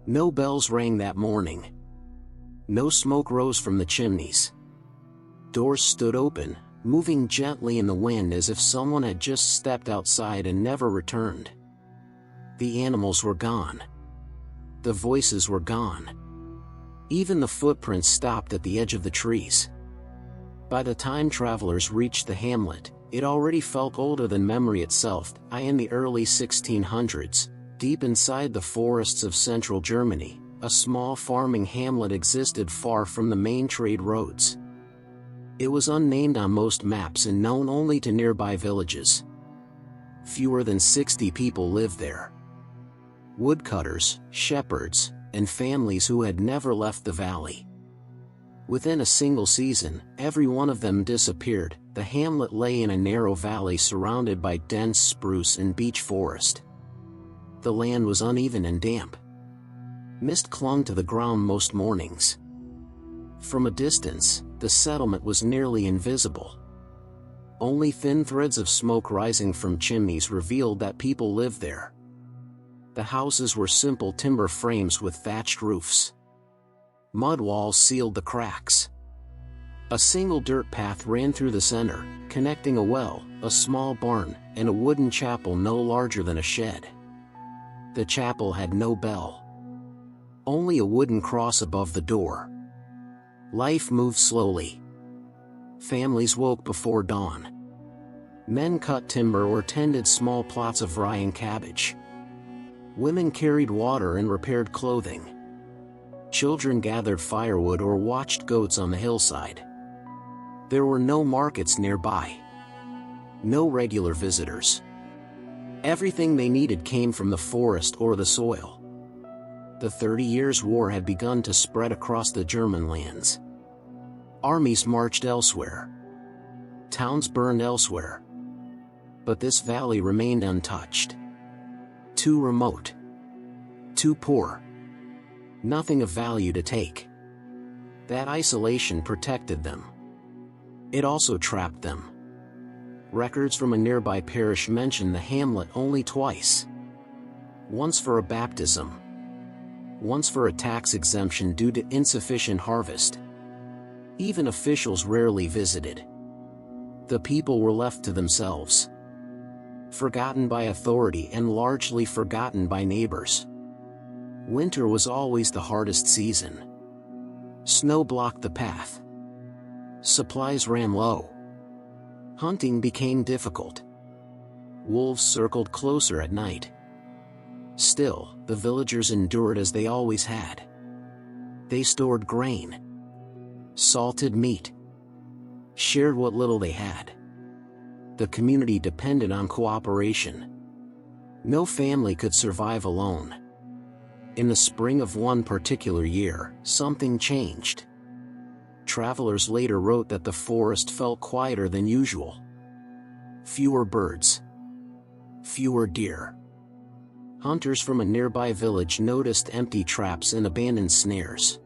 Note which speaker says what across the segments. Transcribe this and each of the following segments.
Speaker 1: No bells rang that morning. No smoke rose from the chimneys. Doors stood open, moving gently in the wind as if someone had just stepped outside and never returned. The animals were gone. The voices were gone. Even the footprints stopped at the edge of the trees. By the time travelers reached the hamlet, it already felt older than memory itself. In the early 1600s, deep inside the forests of central Germany, a small farming hamlet existed far from the main trade roads. It was unnamed on most maps and known only to nearby villages. Fewer than 60 people lived there. Woodcutters, shepherds, and families who had never left the valley. Within a single season, every one of them disappeared. The hamlet lay in a narrow valley surrounded by dense spruce and beech forest. The land was uneven and damp. Mist clung to the ground most mornings. From a distance, the settlement was nearly invisible. Only thin threads of smoke rising from chimneys revealed that people lived there. The houses were simple timber frames with thatched roofs. Mud walls sealed the cracks. A single dirt path ran through the center, connecting a well, a small barn, and a wooden chapel no larger than a shed. The chapel had no bell. Only a wooden cross above the door. Life moved slowly. Families woke before dawn. Men cut timber or tended small plots of rye and cabbage. Women carried water and repaired clothing. Children gathered firewood or watched goats on the hillside. There were no markets nearby. No regular visitors. Everything they needed came from the forest or the soil. The 30 Years' War had begun to spread across the German lands. Armies marched elsewhere. Towns burned elsewhere. But this valley remained untouched. Too remote. Too poor. Nothing of value to take. That isolation protected them. It also trapped them. Records from a nearby parish mention the hamlet only twice. Once for a baptism. Once for a tax exemption due to insufficient harvest. Even officials rarely visited. The people were left to themselves. Forgotten by authority and largely forgotten by neighbors. Winter was always the hardest season. Snow blocked the path. Supplies ran low. Hunting became difficult. Wolves circled closer at night. Still, the villagers endured as they always had. They stored grain. Salted meat. Shared what little they had. The community depended on cooperation. No family could survive alone. In the spring of one particular year, something changed. Travelers later wrote that the forest felt quieter than usual. Fewer birds. Fewer deer. Hunters from a nearby village noticed empty traps and abandoned snares.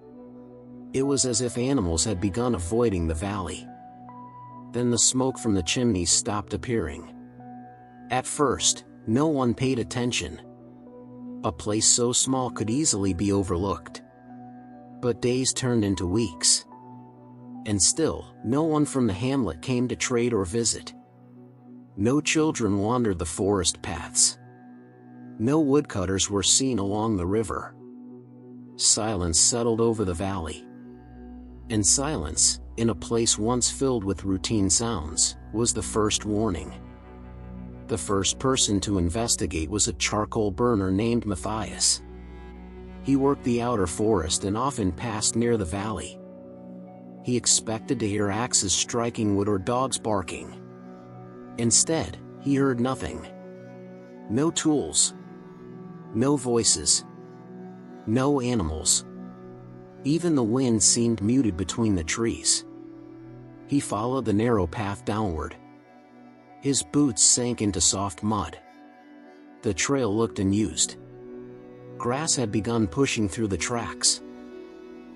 Speaker 1: It was as if animals had begun avoiding the valley. Then the smoke from the chimneys stopped appearing. At first, no one paid attention. A place so small could easily be overlooked. But days turned into weeks. And still, no one from the hamlet came to trade or visit. No children wandered the forest paths. No woodcutters were seen along the river. Silence settled over the valley. And silence, in a place once filled with routine sounds, was the first warning. The first person to investigate was a charcoal burner named Matthias. He worked the outer forest and often passed near the valley. He expected to hear axes striking wood or dogs barking. Instead, he heard nothing. No tools. No voices. No animals. Even the wind seemed muted between the trees. He followed the narrow path downward. His boots sank into soft mud. The trail looked unused. Grass had begun pushing through the tracks.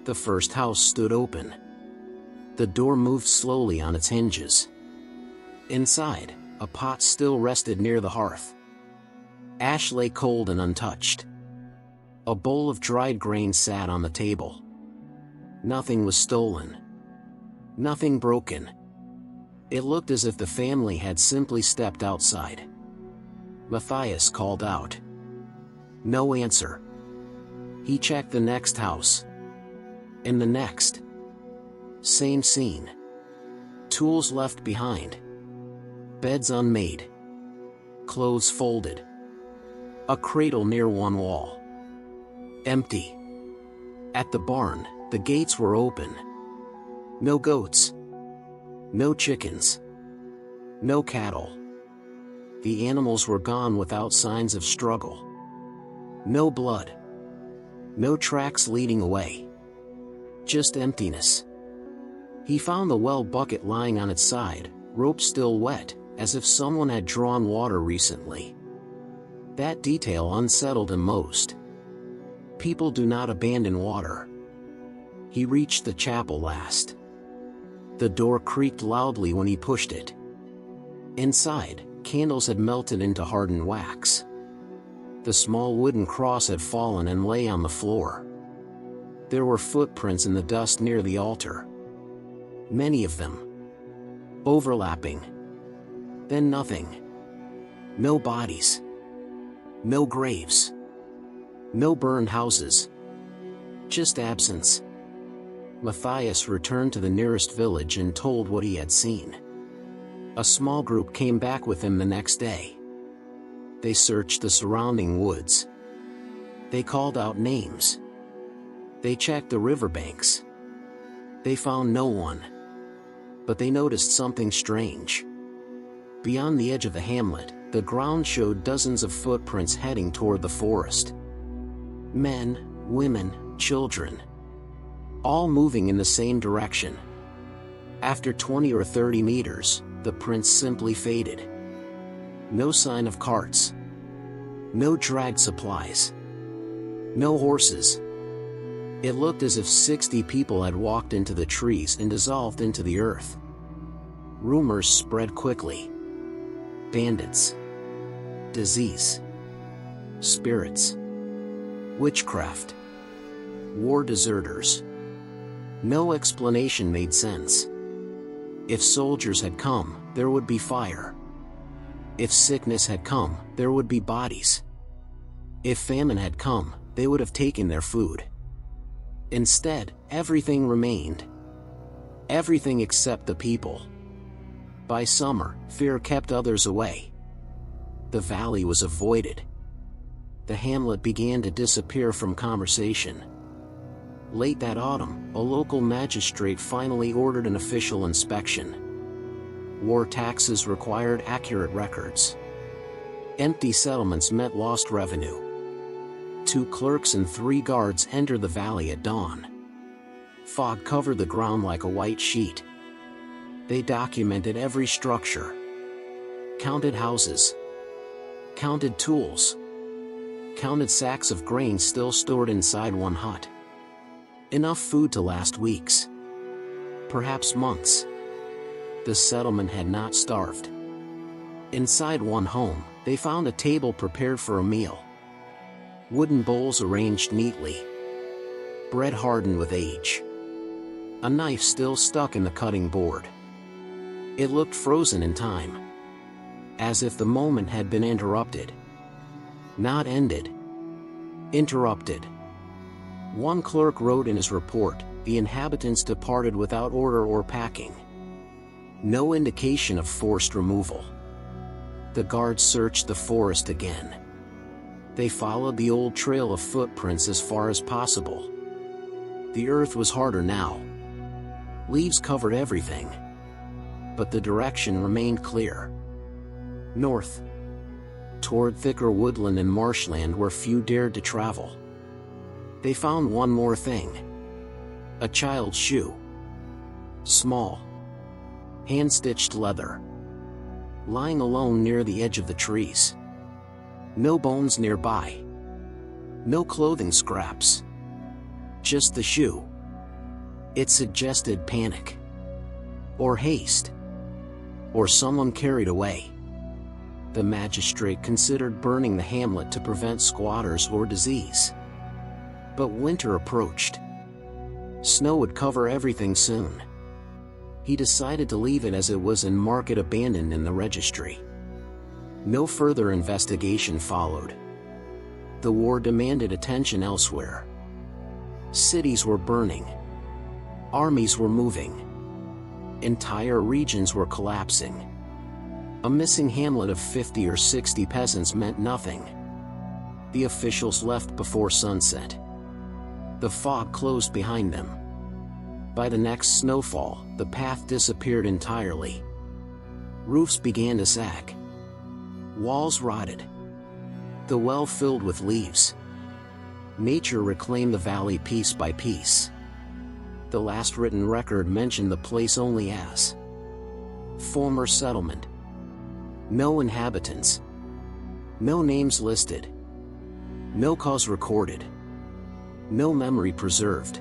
Speaker 1: The first house stood open. The door moved slowly on its hinges. Inside, a pot still rested near the hearth. Ash lay cold and untouched. A bowl of dried grain sat on the table. Nothing was stolen. Nothing broken. It looked as if the family had simply stepped outside. Matthias called out. No answer. He checked the next house. And the next. Same scene. Tools left behind. Beds unmade. Clothes folded. A cradle near one wall. Empty. At the barn, the gates were open. No goats. No chickens. No cattle. The animals were gone without signs of struggle. No blood. No tracks leading away. Just emptiness. He found the well bucket lying on its side, rope still wet, as if someone had drawn water recently. That detail unsettled him most. People do not abandon water. He reached the chapel last. The door creaked loudly when he pushed it. Inside, candles had melted into hardened wax. The small wooden cross had fallen and lay on the floor. There were footprints in the dust near the altar. Many of them. Overlapping. Then nothing. No bodies. No graves. No burned houses. Just absence. Matthias returned to the nearest village and told what he had seen. A small group came back with him the next day. They searched the surrounding woods. They called out names. They checked the riverbanks. They found no one. But they noticed something strange. Beyond the edge of the hamlet, the ground showed dozens of footprints heading toward the forest. Men, women, children. All moving in the same direction. After 20 or 30 meters, the prints simply faded. No sign of carts. No dragged supplies. No horses. It looked as if 60 people had walked into the trees and dissolved into the earth. Rumors spread quickly. Bandits. Disease. Spirits. Witchcraft. War deserters. No explanation made sense. If soldiers had come, there would be fire. If sickness had come, there would be bodies. If famine had come, they would have taken their food. Instead, everything remained. Everything except the people. By summer, fear kept others away. The valley was avoided. The hamlet began to disappear from conversation. Late that autumn, a local magistrate finally ordered an official inspection. War taxes required accurate records. Empty settlements meant lost revenue. 2 clerks and 3 guards entered the valley at dawn. Fog covered the ground like a white sheet. They documented every structure. Counted houses. Counted tools. Counted sacks of grain still stored inside one hut. Enough food to last weeks. Perhaps months. The settlement had not starved. Inside one home, they found a table prepared for a meal. Wooden bowls arranged neatly. Bread hardened with age. A knife still stuck in the cutting board. It looked frozen in time. As if the moment had been interrupted. Not ended. Interrupted. One clerk wrote in his report, "The inhabitants departed without order or packing." No indication of forced removal. The guards searched the forest again. They followed the old trail of footprints as far as possible. The earth was harder now. Leaves covered everything. But the direction remained clear. North. Toward thicker woodland and marshland where few dared to travel. They found one more thing. A child's shoe. Small. Hand-stitched leather. Lying alone near the edge of the trees. No bones nearby. No clothing scraps. Just the shoe. It suggested panic. Or haste. Or someone carried away. The magistrate considered burning the hamlet to prevent squatters or disease. But winter approached. Snow would cover everything soon. He decided to leave it as it was and mark it abandoned in the registry. No further investigation followed. The war demanded attention elsewhere. Cities were burning. Armies were moving. Entire regions were collapsing. A missing hamlet of 50 or 60 peasants meant nothing. The officials left before sunset. The fog closed behind them. By the next snowfall, the path disappeared entirely. Roofs began to sag. Walls rotted. The well filled with leaves. Nature reclaimed the valley piece by piece. The last written record mentioned the place only as former settlement. No inhabitants. No names listed. No cause recorded. No memory preserved.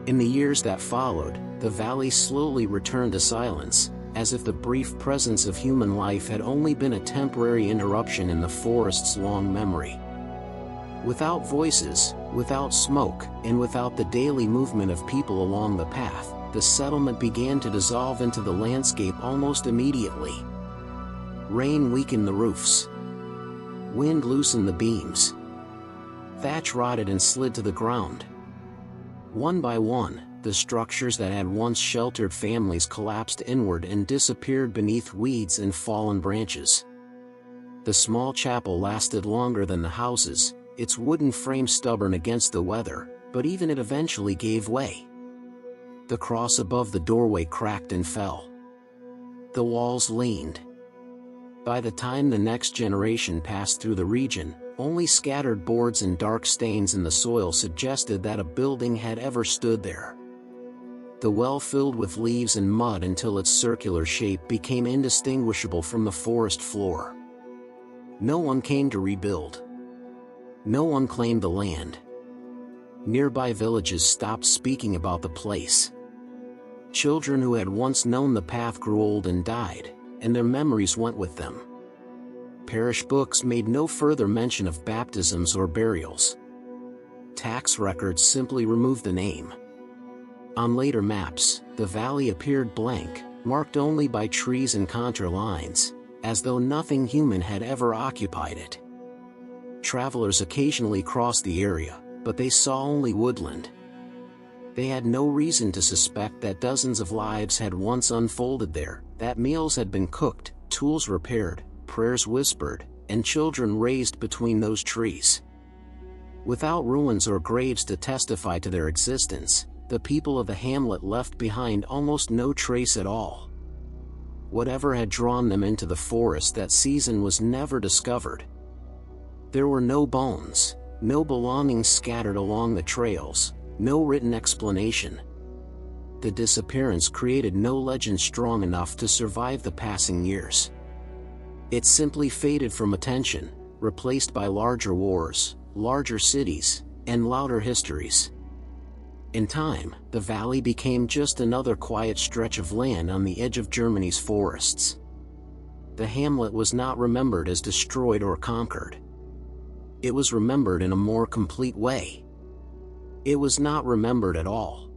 Speaker 1: In the years that followed, the valley slowly returned to silence, as if the brief presence of human life had only been a temporary interruption in the forest's long memory. Without voices, without smoke, and without the daily movement of people along the path, the settlement began to dissolve into the landscape almost immediately. Rain weakened the roofs. Wind loosened the beams. Thatch rotted and slid to the ground. One by one, the structures that had once sheltered families collapsed inward and disappeared beneath weeds and fallen branches. The small chapel lasted longer than the houses, its wooden frame stubborn against the weather, but even it eventually gave way. The cross above the doorway cracked and fell. The walls leaned. By the time the next generation passed through the region, only scattered boards and dark stains in the soil suggested that a building had ever stood there. The well filled with leaves and mud until its circular shape became indistinguishable from the forest floor. No one came to rebuild. No one claimed the land. Nearby villages stopped speaking about the place. Children who had once known the path grew old and died, and their memories went with them. Parish books made no further mention of baptisms or burials. Tax records simply removed the name. On later maps, the valley appeared blank, marked only by trees and contour lines, as though nothing human had ever occupied it. Travelers occasionally crossed the area, but they saw only woodland. They had no reason to suspect that dozens of lives had once unfolded there, that meals had been cooked, tools repaired, prayers whispered, and children raised between those trees. Without ruins or graves to testify to their existence, the people of the hamlet left behind almost no trace at all. Whatever had drawn them into the forest that season was never discovered. There were no bones, no belongings scattered along the trails, no written explanation. The disappearance created no legend strong enough to survive the passing years. It simply faded from attention, replaced by larger wars, larger cities, and louder histories. In time, the valley became just another quiet stretch of land on the edge of Germany's forests. The hamlet was not remembered as destroyed or conquered. It was remembered in a more complete way. It was not remembered at all.